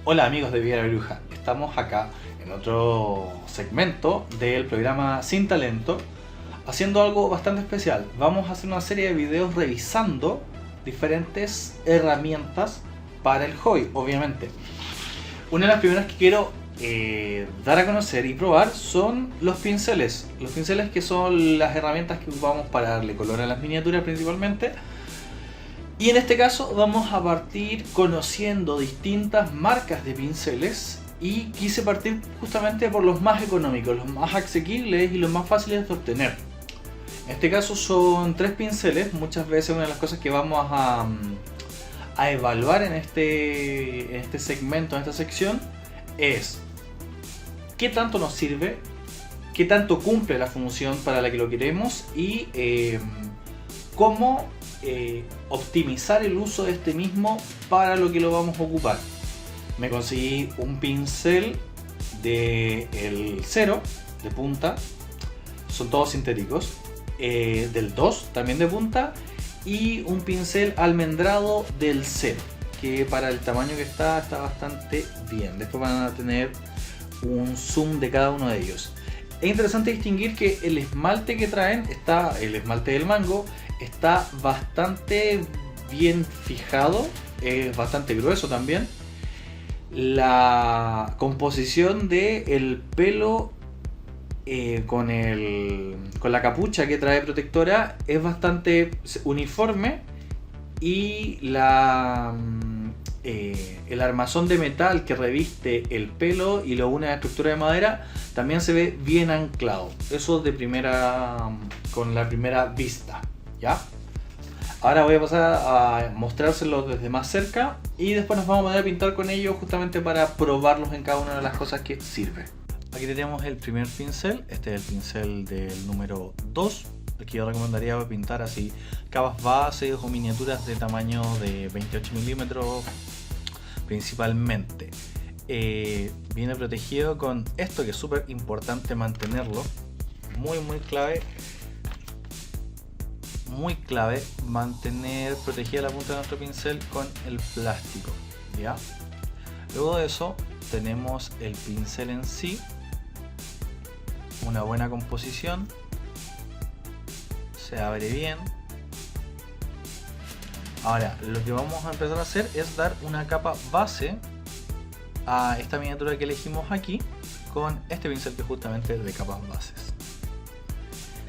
Hola amigos de Vida la Bruja, estamos acá en otro segmento del programa Sin Talento haciendo algo bastante especial. Vamos a hacer una serie de videos revisando diferentes herramientas para el hobby, obviamente. Una de las primeras que quiero dar a conocer y probar son los pinceles. Los pinceles, que son las herramientas que ocupamos para darle color a las miniaturas principalmente. Y en este caso vamos a partir conociendo distintas marcas de pinceles y quise partir justamente por los más económicos, los más asequibles y los más fáciles de obtener. En este caso son 3 pinceles. Muchas veces una de las cosas que vamos a evaluar en este segmento, en esta sección, es qué tanto nos sirve, qué tanto cumple la función para la que lo queremos y cómo optimizar el uso de este mismo para lo que lo vamos a ocupar. Me conseguí un pincel del 0 de punta, son todos sintéticos, del 2 también de punta, y un pincel almendrado del 0, que para el tamaño que está bastante bien. Después van a tener un zoom de cada uno de ellos. Es interesante distinguir que el esmalte que traen, el esmalte del mango, está bastante bien fijado, es bastante grueso también. La composición del pelo con la capucha que trae protectora es bastante uniforme, y el armazón de metal que reviste el pelo y lo une a la estructura de madera también se ve bien anclado. Eso con la primera vista, ¿ya? Ahora voy a pasar a mostrárselos desde más cerca y después nos vamos a poner a pintar con ellos justamente para probarlos en cada una de las cosas que sirve. Aquí tenemos el primer pincel. Este es el pincel del número 2, el que yo recomendaría para pintar así capas bases o miniaturas de tamaño de 28 milímetros principalmente. Viene protegido con esto, que es súper importante mantenerlo, muy clave mantener protegida la punta de nuestro pincel con el plástico, ¿ya? Luego de eso tenemos el pincel en sí, una buena composición, se abre bien. Ahora lo que vamos a empezar a hacer es dar una capa base a esta miniatura que elegimos aquí con este pincel, que es justamente de capas bases.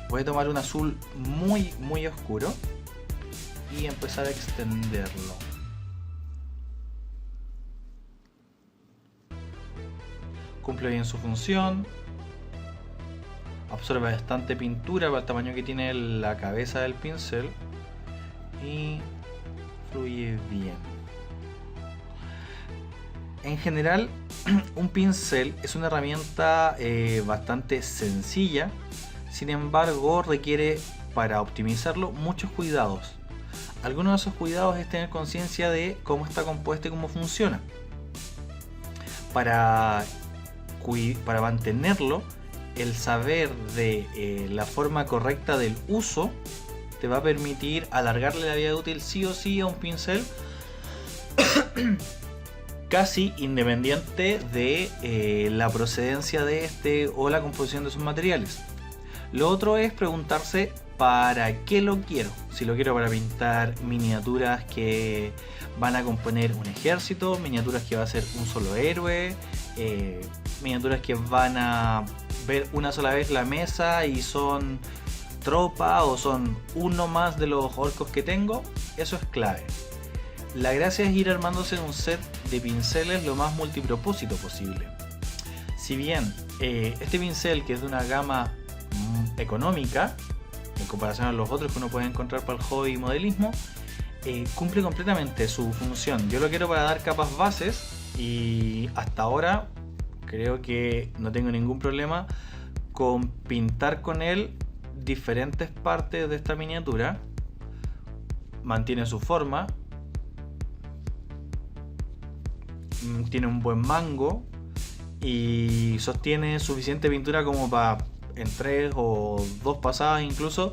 Voy a tomar un azul muy oscuro y empezar a extenderlo. Cumple bien su función, absorbe bastante pintura para el tamaño que tiene la cabeza del pincel y fluye bien. En general, un pincel es una herramienta bastante sencilla. Sin embargo, requiere, para optimizarlo, muchos cuidados. Algunos de esos cuidados es tener conciencia de cómo está compuesto y cómo funciona. Para mantenerlo, el saber de la forma correcta del uso te va a permitir alargarle la vida útil sí o sí a un pincel casi independiente de la procedencia de este o la composición de sus materiales. Lo otro es preguntarse para qué lo quiero. Si lo quiero para pintar miniaturas que van a componer un ejército, miniaturas que va a ser un solo héroe, miniaturas que van a ver una sola vez la mesa y son tropa o son uno más de los orcos que tengo, eso es clave. La gracia es ir armándose un set de pinceles lo más multipropósito posible. Si bien este pincel, que es de una gama económica en comparación a los otros que uno puede encontrar para el hobby y modelismo, cumple completamente su función. Yo lo quiero para dar capas bases y hasta ahora creo que no tengo ningún problema con pintar con él diferentes partes de esta miniatura. Mantiene su forma, tiene un buen mango y sostiene suficiente pintura como para en 3 o 2 pasadas incluso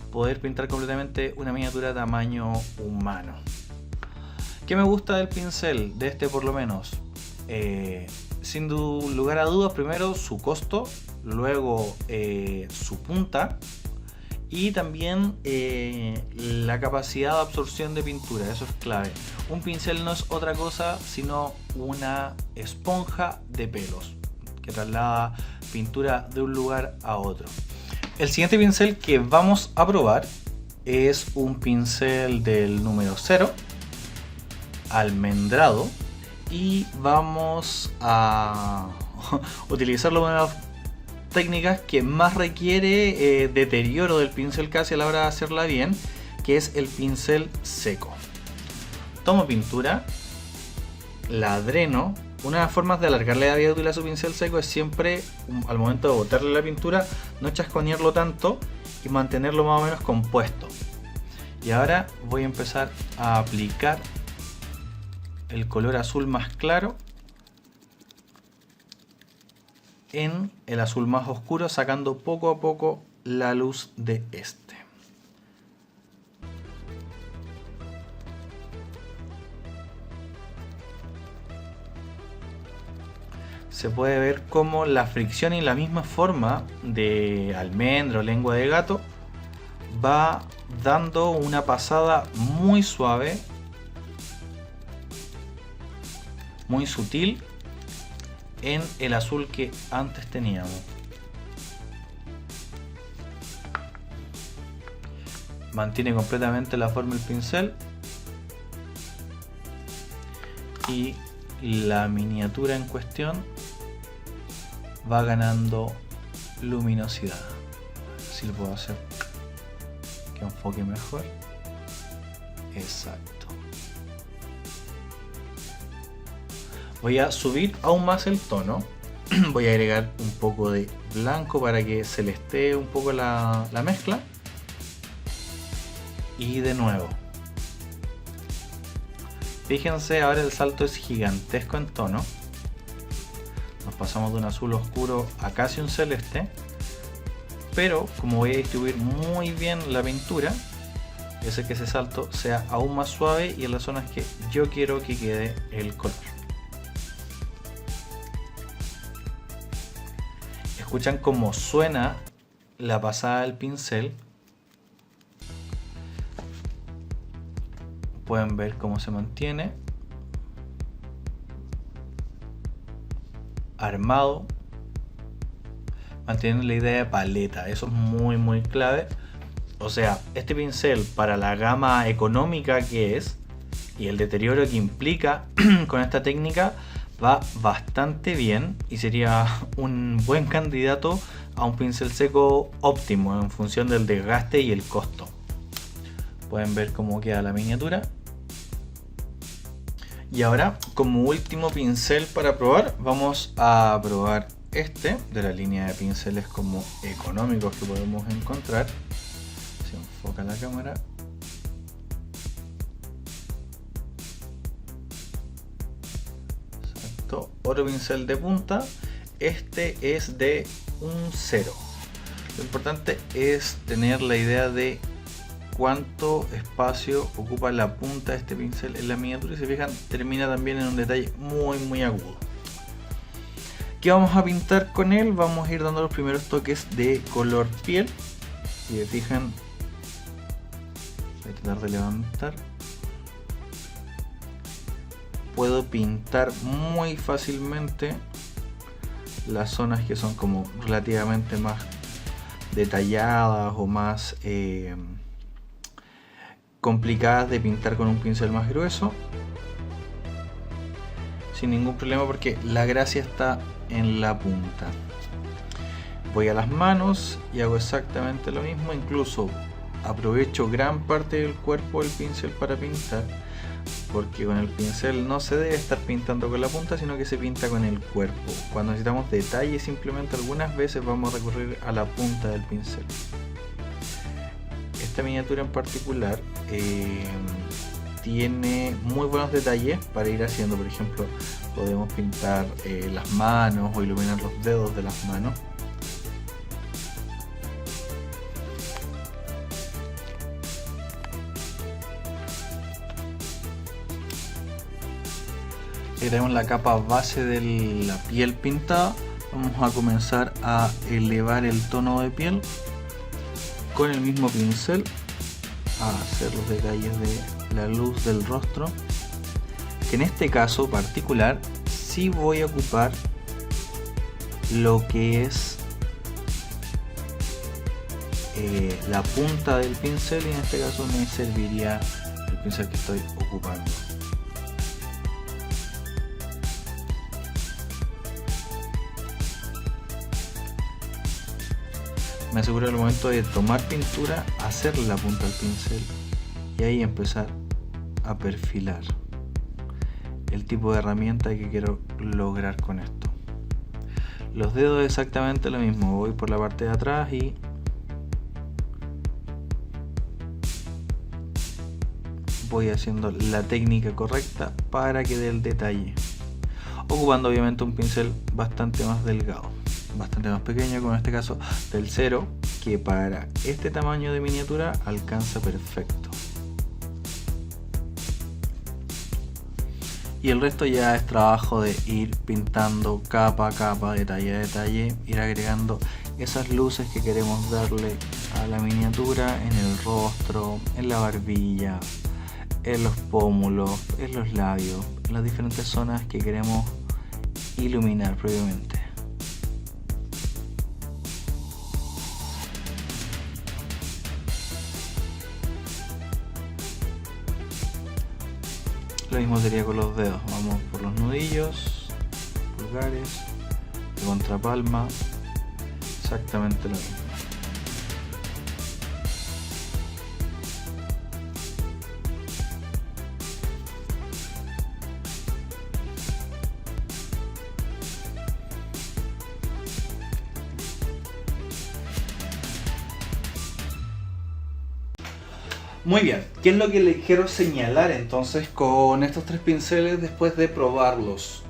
poder pintar completamente una miniatura de tamaño humano. ¿Qué me gusta del pincel? De este por lo menos. sin lugar a dudas, primero su costo, luego su punta y también la capacidad de absorción de pintura. Eso es clave. Un pincel no es otra cosa sino una esponja de pelos que traslada pintura de un lugar a otro. El siguiente pincel que vamos a probar es un pincel del número 0, almendrado, y vamos a utilizarlo con una de las técnicas que más requiere deterioro del pincel casi a la hora de hacerla bien, que es el pincel seco. Tomo pintura, la dreno. Una de las formas de alargarle la vida útil a su pincel seco es siempre, al momento de botarle la pintura, no chasconearlo tanto y mantenerlo más o menos compuesto. Y ahora voy a empezar a aplicar el color azul más claro en el azul más oscuro, sacando poco a poco la luz de este. Se puede ver cómo la fricción y la misma forma de almendra o lengua de gato va dando una pasada muy suave, muy sutil en el azul que antes teníamos. Mantiene completamente la forma del pincel y la miniatura en cuestión va ganando luminosidad. Si lo puedo hacer que enfoque mejor. Exacto. Voy a subir aún más el tono. Voy a agregar un poco de blanco para que se le esté un poco la mezcla. Y de nuevo. Fíjense, ahora el salto es gigantesco en tono. Nos pasamos de un azul oscuro a casi un celeste. Pero como voy a distribuir muy bien la pintura, hace que ese salto sea aún más suave y en las zonas que yo quiero que quede el color. Escuchan cómo suena la pasada del pincel. Pueden ver cómo se mantiene armado, manteniendo la idea de paleta. Eso es muy clave. O sea, este pincel, para la gama económica que es y el deterioro que implica con esta técnica, va bastante bien y sería un buen candidato a un pincel seco óptimo en función del desgaste y el costo. Pueden ver cómo queda la miniatura. Y ahora, como último pincel para probar, vamos a probar este de la línea de pinceles como económicos que podemos encontrar. Se enfoca la cámara. Exacto. Otro pincel de punta. Este es de un 0. Lo importante es tener la idea de cuánto espacio ocupa la punta de este pincel en la miniatura, y si se fijan termina también en un detalle muy agudo. ¿Qué vamos a pintar con él? Vamos a ir dando los primeros toques de color piel. Si se fijan, voy a tratar de levantar. Puedo pintar muy fácilmente las zonas que son como relativamente más detalladas o más complicadas de pintar con un pincel más grueso sin ningún problema, porque la gracia está en la punta. Voy a las manos y hago exactamente lo mismo, incluso aprovecho gran parte del cuerpo del pincel para pintar, porque con el pincel no se debe estar pintando con la punta, sino que se pinta con el cuerpo. Cuando necesitamos detalle, simplemente algunas veces vamos a recurrir a la punta del pincel. Esta miniatura en particular tiene muy buenos detalles para ir haciendo. Por ejemplo, podemos pintar las manos o iluminar los dedos de las manos. tenemos la capa base de la piel pintada, vamos a comenzar a elevar el tono de piel con el mismo pincel, a hacer los detalles de la luz del rostro, que en este caso particular sí voy a ocupar lo que es la punta del pincel, y en este caso me serviría el pincel que estoy ocupando. Me aseguro al momento de tomar pintura hacerle la punta al pincel y ahí empezar a perfilar el tipo de herramienta que quiero lograr con esto. Los dedos exactamente lo mismo, voy por la parte de atrás y voy haciendo la técnica correcta para que dé el detalle, ocupando obviamente un pincel bastante más delgado, bastante más pequeño, como en este caso del 0, que para este tamaño de miniatura alcanza perfecto. Y el resto ya es trabajo de ir pintando capa a capa, detalle a detalle, ir agregando esas luces que queremos darle a la miniatura en el rostro, en la barbilla, en los pómulos, en los labios, en las diferentes zonas que queremos iluminar previamente. Lo mismo sería con los dedos, vamos por los nudillos, pulgares, de contrapalma, exactamente lo mismo. Muy bien, ¿qué es lo que les quiero señalar entonces con estos tres pinceles después de probarlos?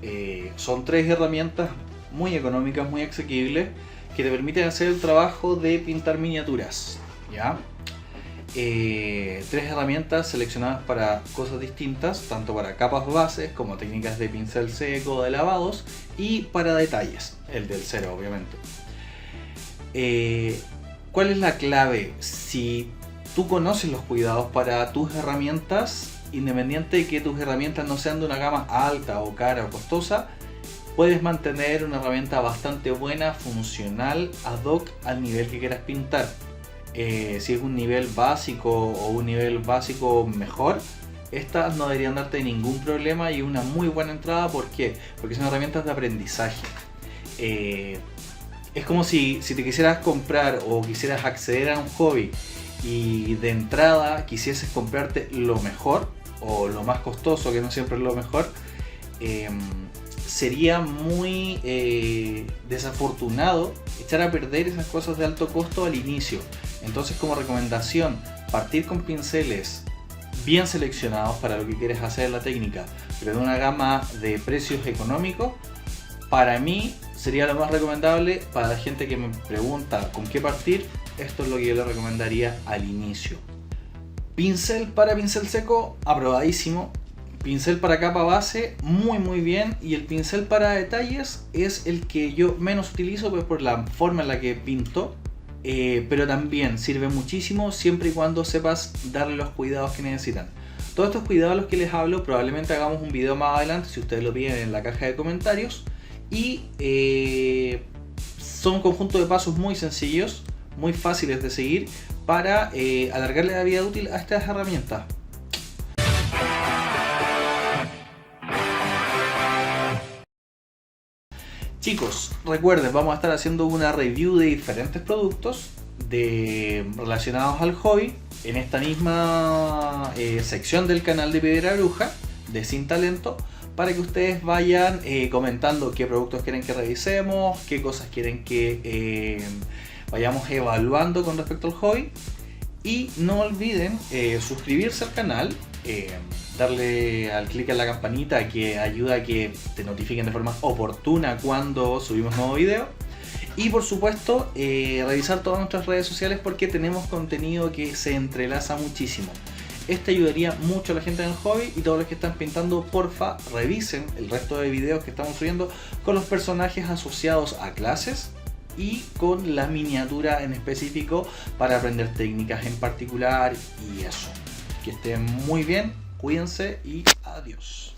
Son tres herramientas muy económicas, muy asequibles, que te permiten hacer el trabajo de pintar miniaturas, ¿ya? Tres herramientas seleccionadas para cosas distintas, tanto para capas bases como técnicas de pincel seco, de lavados, y para detalles, el del 0 obviamente. ¿Cuál es la clave? Si tú conoces los cuidados para tus herramientas, independiente de que tus herramientas no sean de una gama alta o cara o costosa, puedes mantener una herramienta bastante buena, funcional, ad hoc al nivel que quieras pintar. Si es un nivel básico o un nivel básico mejor, estas no deberían darte ningún problema y una muy buena entrada. ¿Por qué? Porque son herramientas de aprendizaje. Es como si te quisieras comprar o quisieras acceder a un hobby y de entrada quisieses comprarte lo mejor o lo más costoso, que no siempre es lo mejor. Sería muy desafortunado echar a perder esas cosas de alto costo al inicio. Entonces, como recomendación, partir con pinceles bien seleccionados para lo que quieres hacer en la técnica, pero de una gama de precios económicos, para mí sería lo más recomendable. Para la gente que me pregunta con qué partir, esto es lo que yo le recomendaría al inicio. Pincel para pincel seco, aprobadísimo. Pincel para capa base, muy bien. Y el pincel para detalles es el que yo menos utilizo, pues por la forma en la que pinto. Pero también sirve muchísimo siempre y cuando sepas darle los cuidados que necesitan. Todos estos cuidados a los que les hablo, probablemente hagamos un video más adelante si ustedes lo piden en la caja de comentarios. Y son un conjunto de pasos muy sencillos, muy fáciles de seguir para alargarle la vida útil a estas herramientas. Chicos, recuerden, vamos a estar haciendo una review de diferentes productos relacionados al hobby en esta misma sección del canal de Piedra Bruja de Sin Talento, para que ustedes vayan comentando qué productos quieren que revisemos, qué cosas quieren que vayamos evaluando con respecto al hobby. Y no olviden suscribirse al canal, darle al clic en la campanita que ayuda a que te notifiquen de forma oportuna cuando subimos nuevo video. Y por supuesto revisar todas nuestras redes sociales, porque tenemos contenido que se entrelaza muchísimo. Este ayudaría mucho a la gente en el hobby, y todos los que están pintando, porfa, revisen el resto de videos que estamos subiendo con los personajes asociados a clases y con la miniatura en específico para aprender técnicas en particular y eso. Que estén muy bien, cuídense y adiós.